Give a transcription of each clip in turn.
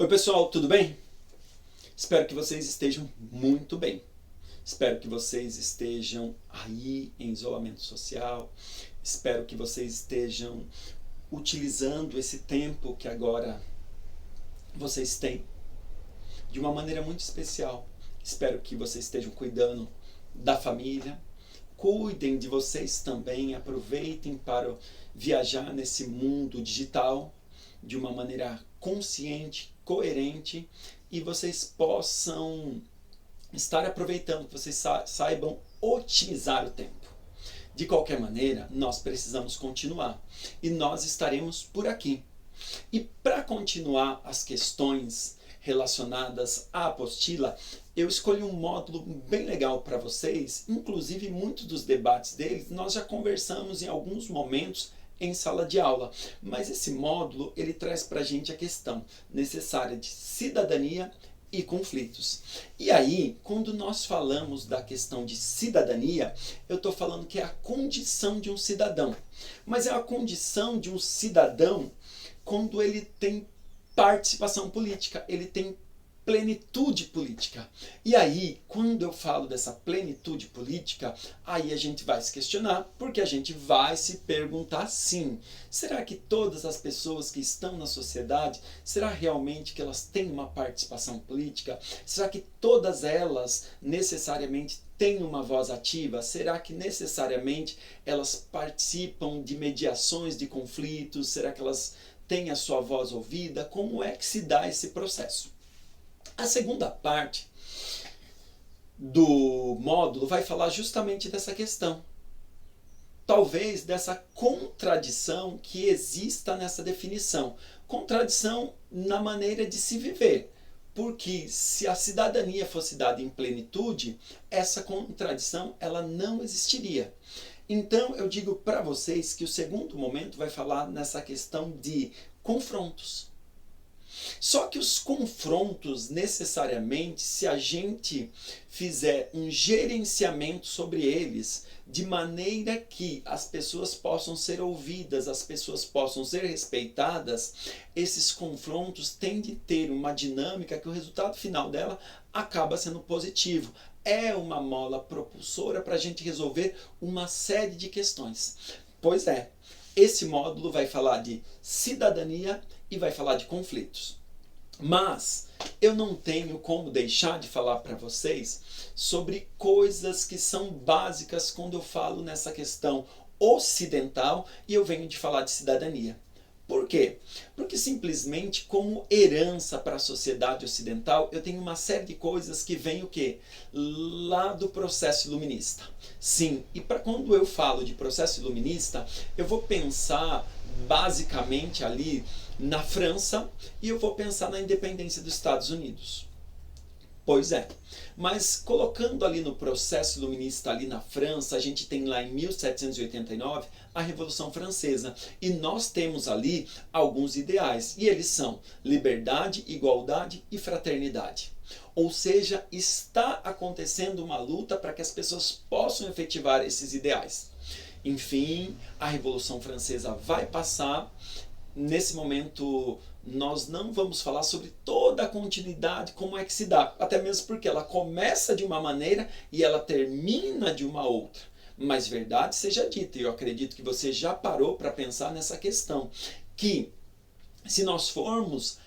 Oi pessoal, tudo bem? Espero que vocês estejam muito bem. Espero que vocês estejam aí em isolamento social. Espero que vocês estejam utilizando esse tempo que agora vocês têm de uma maneira muito especial. Espero que vocês estejam cuidando da família. Cuidem de vocês também, aproveitem para viajar nesse mundo digital de uma maneira consciente, coerente, e vocês possam estar aproveitando, que vocês saibam otimizar o tempo. De qualquer maneira, nós precisamos continuar e nós estaremos por aqui. E para continuar as questões relacionadas à apostila, eu escolhi um módulo bem legal para vocês, inclusive muitos dos debates deles nós já conversamos em alguns momentos em sala de aula, mas esse módulo ele traz para a gente a questão necessária de cidadania e conflitos. E aí, quando nós falamos da questão de cidadania, eu estou falando que é a condição de um cidadão, mas é a condição de um cidadão quando ele tem participação política, ele tem plenitude política. E aí, quando eu falo dessa plenitude política, aí a gente vai se questionar, porque a gente vai se perguntar sim, será que todas as pessoas que estão na sociedade, será realmente que elas têm uma participação política? Será que todas elas necessariamente têm uma voz ativa? Será que necessariamente elas participam de mediações de conflitos? Será que elas têm a sua voz ouvida? Como é que se dá esse processo? A segunda parte do módulo vai falar justamente dessa questão. Talvez dessa contradição que exista nessa definição. Contradição na maneira de se viver. Porque se a cidadania fosse dada em plenitude, essa contradição ela não existiria. Então eu digo para vocês que o segundo momento vai falar nessa questão de confrontos. Só que os confrontos, necessariamente, se a gente fizer um gerenciamento sobre eles, de maneira que as pessoas possam ser ouvidas, as pessoas possam ser respeitadas, esses confrontos têm de ter uma dinâmica que o resultado final dela acaba sendo positivo. É uma mola propulsora para a gente resolver uma série de questões. Pois é, esse módulo vai falar de cidadania e vai falar de conflitos. Mas eu não tenho como deixar de falar para vocês sobre coisas que são básicas quando eu falo nessa questão ocidental e eu venho de falar de cidadania. Por quê? Porque simplesmente como herança para a sociedade ocidental, eu tenho uma série de coisas que vem o quê? Lá do processo iluminista. Sim, e para quando eu falo de processo iluminista, eu vou pensar basicamente ali na França e eu vou pensar na independência dos Estados Unidos. Pois é, mas colocando ali no processo iluminista ali na França, a gente tem lá em 1789 a Revolução Francesa e nós temos ali alguns ideais e eles são liberdade, igualdade e fraternidade. Ou seja, está acontecendo uma luta para que as pessoas possam efetivar esses ideais. Enfim, a Revolução Francesa vai passar. Nesse momento, nós não vamos falar sobre toda a continuidade, como é que se dá. Até mesmo porque ela começa de uma maneira e ela termina de uma outra. Mas verdade seja dita, e eu acredito que você já parou para pensar nessa questão, que se nós formos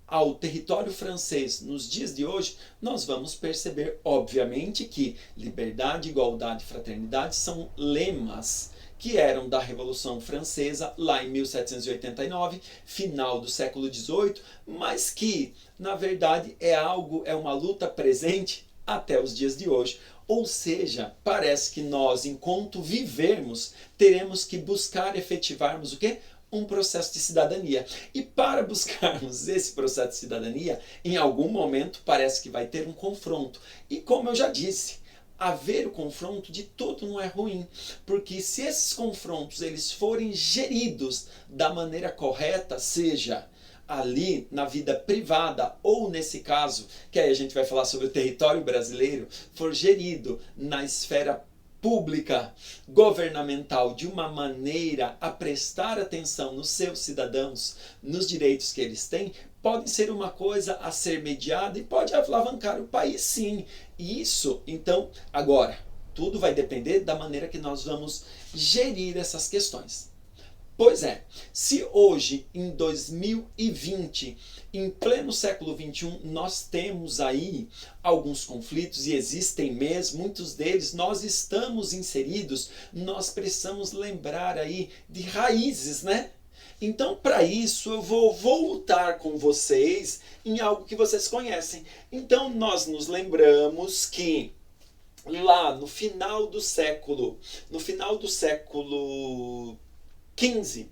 ao território francês nos dias de hoje, nós vamos perceber, obviamente, que liberdade, igualdade e fraternidade são lemas que eram da Revolução Francesa, lá em 1789, final do século XVIII, mas que, na verdade, é uma luta presente até os dias de hoje. Ou seja, parece que nós, enquanto vivermos, teremos que buscar efetivarmos o quê? Um processo de cidadania. E para buscarmos esse processo de cidadania, em algum momento parece que vai ter um confronto. E como eu já disse, haver o confronto de todo não é ruim, porque se esses confrontos eles forem geridos da maneira correta, seja ali na vida privada ou nesse caso, que aí a gente vai falar sobre o território brasileiro, for gerido na esfera pública, governamental, de uma maneira a prestar atenção nos seus cidadãos, nos direitos que eles têm, podem ser uma coisa a ser mediada e pode alavancar o país, sim. Isso, então, agora, tudo vai depender da maneira que nós vamos gerir essas questões. Pois é, se hoje, em 2020, em pleno século XXI, nós temos aí alguns conflitos, e existem mesmo, muitos deles nós estamos inseridos, nós precisamos lembrar aí de raízes, né? Então, para isso, eu vou voltar com vocês em algo que vocês conhecem. Então, nós nos lembramos que lá no final do século XV,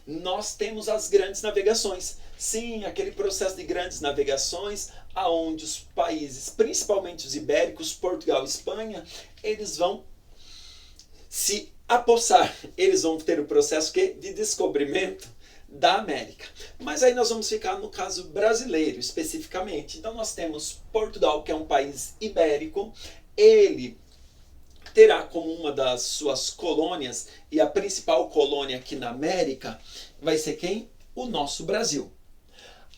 nós temos as grandes navegações. Sim, aquele processo de grandes navegações, aonde os países, principalmente os ibéricos, Portugal e Espanha, eles vão se apossar. Eles vão ter o processo de descobrimento da América. Mas aí nós vamos ficar no caso brasileiro, especificamente. Então nós temos Portugal, que é um país ibérico. Ele terá como uma das suas colônias, e a principal colônia aqui na América, vai ser quem? O nosso Brasil.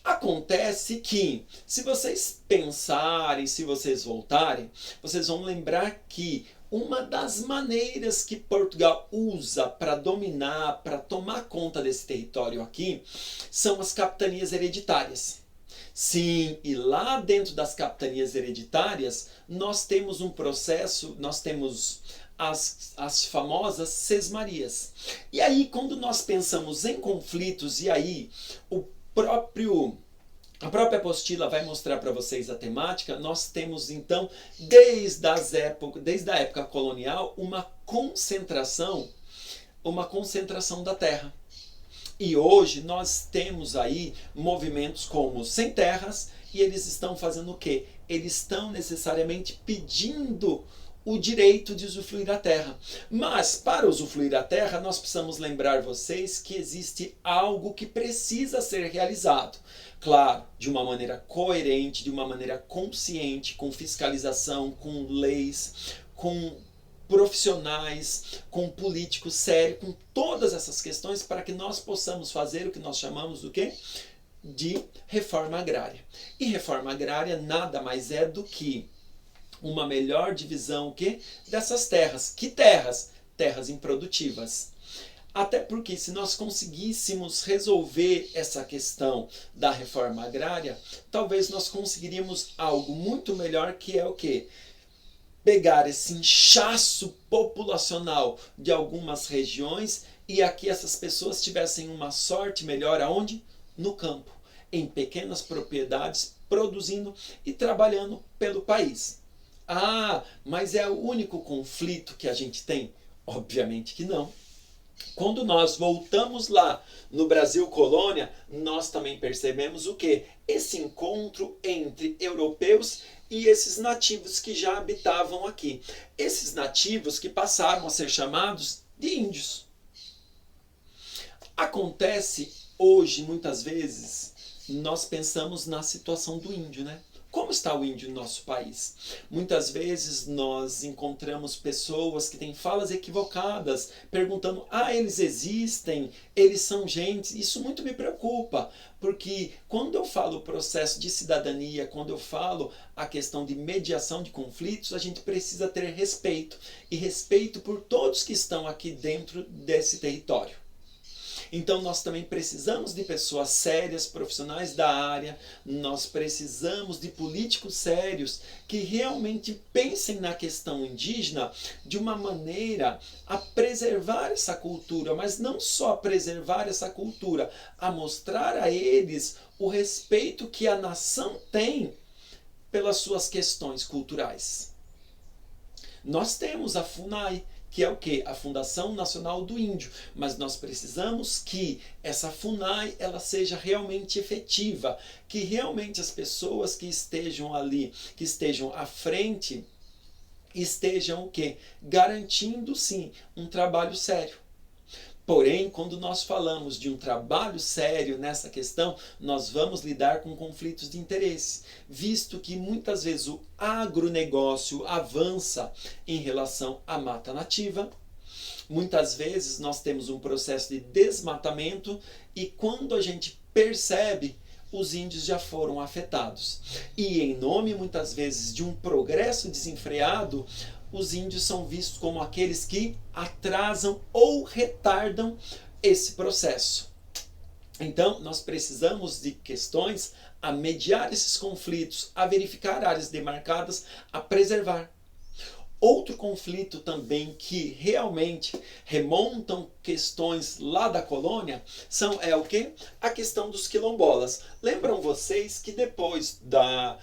Acontece que, se vocês pensarem, se vocês voltarem, vocês vão lembrar que uma das maneiras que Portugal usa para dominar, para tomar conta desse território aqui, são as capitanias hereditárias. Sim, e lá dentro das capitanias hereditárias, nós temos um processo, nós temos as famosas sesmarias. E aí, quando nós pensamos em conflitos, e aí a própria apostila vai mostrar para vocês a temática, nós temos então, desde a época colonial, uma concentração da terra. E hoje nós temos aí movimentos como Sem Terras, e eles estão fazendo o quê? Eles estão necessariamente pedindo o direito de usufruir a terra. Mas para usufruir a terra, nós precisamos lembrar vocês que existe algo que precisa ser realizado. Claro, de uma maneira coerente, de uma maneira consciente, com fiscalização, com leis, com profissionais, com políticos sérios, com todas essas questões, para que nós possamos fazer o que nós chamamos do quê? De reforma agrária. E reforma agrária nada mais é do que uma melhor divisão dessas terras. Que terras? Terras improdutivas. Até porque se nós conseguíssemos resolver essa questão da reforma agrária, talvez nós conseguiríamos algo muito melhor, que é o quê? Pegar esse inchaço populacional de algumas regiões e aqui essas pessoas tivessem uma sorte melhor aonde? No campo, em pequenas propriedades, produzindo e trabalhando pelo país. Ah, mas é o único conflito que a gente tem? Obviamente que não. Quando nós voltamos lá no Brasil colônia, nós também percebemos o quê? Esse encontro entre europeus e esses nativos que já habitavam aqui. Esses nativos que passaram a ser chamados de índios. Acontece hoje, muitas vezes, nós pensamos na situação do índio, né? Como está o índio no nosso país? Muitas vezes nós encontramos pessoas que têm falas equivocadas, perguntando, eles existem, eles são gente. Isso muito me preocupa, porque quando eu falo o processo de cidadania, quando eu falo a questão de mediação de conflitos, a gente precisa ter respeito, e respeito por todos que estão aqui dentro desse território. Então nós também precisamos de pessoas sérias, profissionais da área, nós precisamos de políticos sérios que realmente pensem na questão indígena de uma maneira a preservar essa cultura, mas não só a preservar essa cultura, a mostrar a eles o respeito que a nação tem pelas suas questões culturais. Nós temos a FUNAI, que é o quê? A Fundação Nacional do Índio. Mas nós precisamos que essa FUNAI ela seja realmente efetiva, que realmente as pessoas que estejam ali, que estejam à frente, estejam o quê? Garantindo, sim, um trabalho sério. Porém, quando nós falamos de um trabalho sério nessa questão, nós vamos lidar com conflitos de interesse, visto que muitas vezes o agronegócio avança em relação à mata nativa. Muitas vezes nós temos um processo de desmatamento e quando a gente percebe, os índios já foram afetados. E em nome, muitas vezes, de um progresso desenfreado, os índios são vistos como aqueles que atrasam ou retardam esse processo. Então, nós precisamos de questões a mediar esses conflitos, a verificar áreas demarcadas, a preservar. Outro conflito também que realmente remontam questões lá da colônia é o quê? A questão dos quilombolas. Lembram vocês que depois da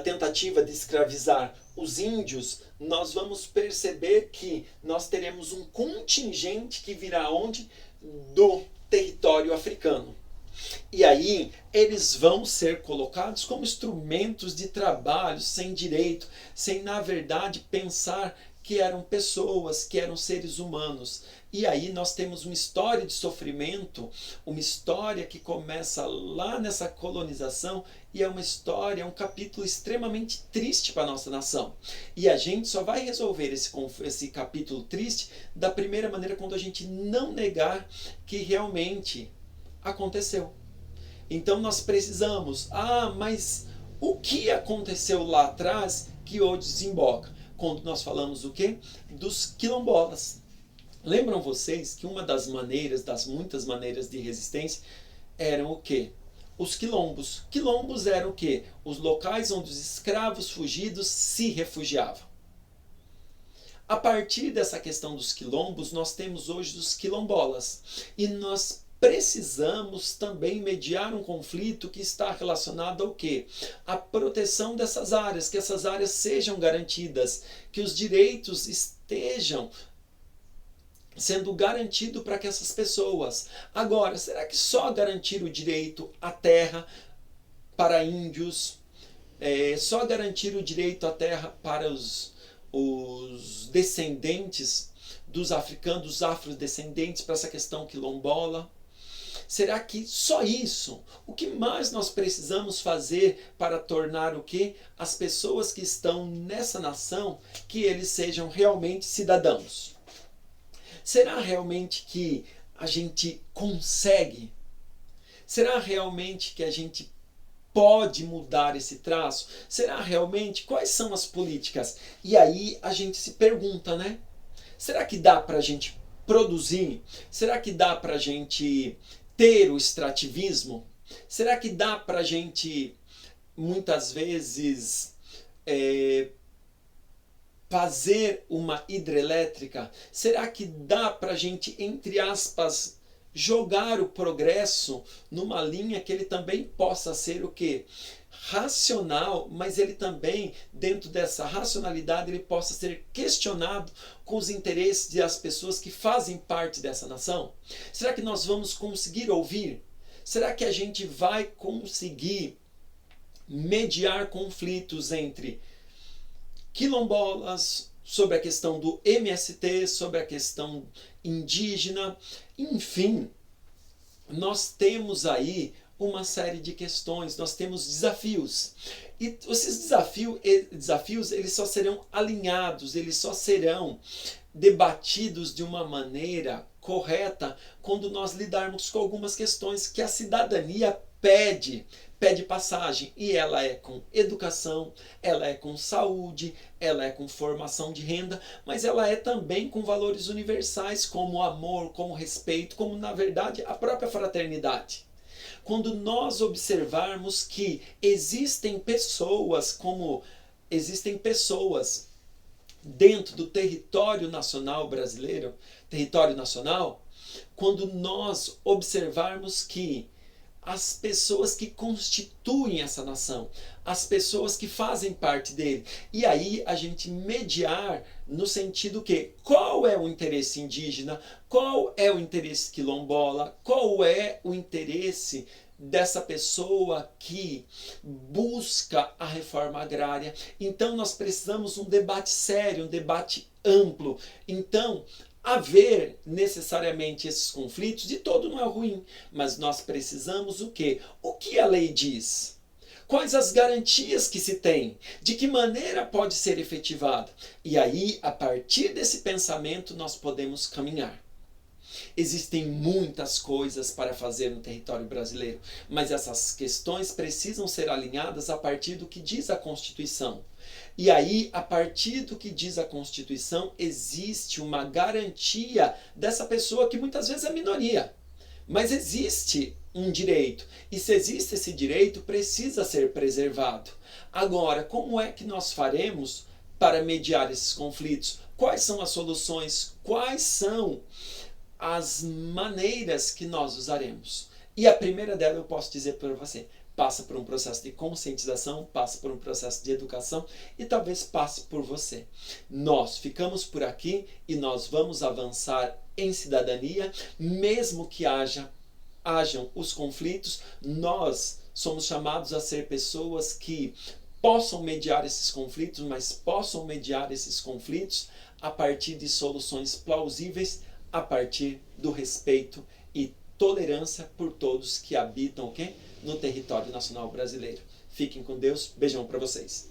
tentativa de escravizar os índios, nós vamos perceber que nós teremos um contingente que virá onde? Do território africano. E aí eles vão ser colocados como instrumentos de trabalho, sem direito, sem na verdade pensar que eram pessoas, que eram seres humanos. E aí nós temos uma história de sofrimento, uma história que começa lá nessa colonização e é uma história, um capítulo extremamente triste para a nossa nação. E a gente só vai resolver esse capítulo triste da primeira maneira, quando a gente não negar que realmente aconteceu. Então nós precisamos, mas o que aconteceu lá atrás que hoje desemboca? Quando nós falamos o quê? Dos quilombolas. Lembram vocês que uma das maneiras, das muitas maneiras de resistência, eram o quê? Os quilombos. Quilombos eram o quê? Os locais onde os escravos fugidos se refugiavam. A partir dessa questão dos quilombos, nós temos hoje os quilombolas. E nós precisamos também mediar um conflito que está relacionado ao quê? A proteção dessas áreas, que essas áreas sejam garantidas, que os direitos estejam sendo garantidos para que essas pessoas. Agora, será que só garantir o direito à terra para índios, só garantir o direito à terra para os descendentes dos africanos, dos afrodescendentes, para essa questão quilombola? Será que só isso? O que mais nós precisamos fazer para tornar o quê? As pessoas que estão nessa nação, que eles sejam realmente cidadãos? Será realmente que a gente consegue? Será realmente que a gente pode mudar esse traço? Será realmente? Quais são as políticas? E aí a gente se pergunta, né? Será que dá para a gente produzir? Será que dá para a gente ter o extrativismo? Será que dá para a gente, muitas vezes, fazer uma hidrelétrica? Será que dá para a gente, entre aspas, jogar o progresso numa linha que ele também possa ser o quê? Racional, mas ele também, dentro dessa racionalidade, ele possa ser questionado com os interesses das pessoas que fazem parte dessa nação? Será que nós vamos conseguir ouvir? Será que a gente vai conseguir mediar conflitos entre quilombolas, sobre a questão do MST, sobre a questão indígena? Enfim, nós temos aí uma série de questões, nós temos desafios. E esses desafios eles só serão alinhados, eles só serão debatidos de uma maneira correta quando nós lidarmos com algumas questões que a cidadania pede passagem. E ela é com educação, ela é com saúde, ela é com formação de renda, mas ela é também com valores universais como amor, como respeito, como na verdade a própria fraternidade. Quando nós observarmos que existem pessoas dentro do território nacional brasileiro, território nacional, quando nós observarmos que as pessoas que constituem essa nação, as pessoas que fazem parte dele, e aí a gente mediar no sentido que qual é o interesse indígena, qual é o interesse quilombola, qual é o interesse dessa pessoa que busca a reforma agrária. Então nós precisamos um debate sério, um debate amplo. Então, haver necessariamente esses conflitos, de todo não é ruim, mas nós precisamos o quê? O que a lei diz? Quais as garantias que se tem? De que maneira pode ser efetivado? E aí, a partir desse pensamento, nós podemos caminhar. Existem muitas coisas para fazer no território brasileiro, mas essas questões precisam ser alinhadas a partir do que diz a Constituição. E aí, a partir do que diz a Constituição, existe uma garantia dessa pessoa que muitas vezes é minoria. Mas existe um direito, e se existe esse direito, precisa ser preservado. Agora, como é que nós faremos para mediar esses conflitos? Quais são as soluções? Quais são as maneiras que nós usaremos? E a primeira delas eu posso dizer para você: passa por um processo de conscientização, passa por um processo de educação e talvez passe por você. Nós ficamos por aqui e nós vamos avançar em cidadania, mesmo que hajam os conflitos. Nós somos chamados a ser pessoas que possam mediar esses conflitos, mas possam mediar esses conflitos a partir de soluções plausíveis, a partir do respeito e tolerância por todos que habitam o quê? No território nacional brasileiro. Fiquem com Deus. Beijão para vocês.